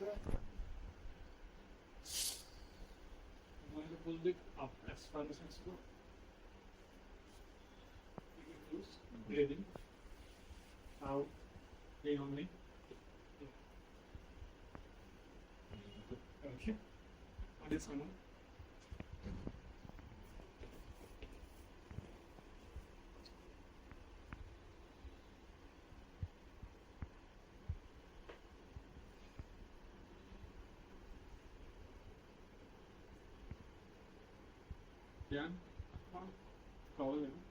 I'm going to pull it up as far as possible. Loose, breathing out, in only. Okay. What is someone? Yeah. Cover them.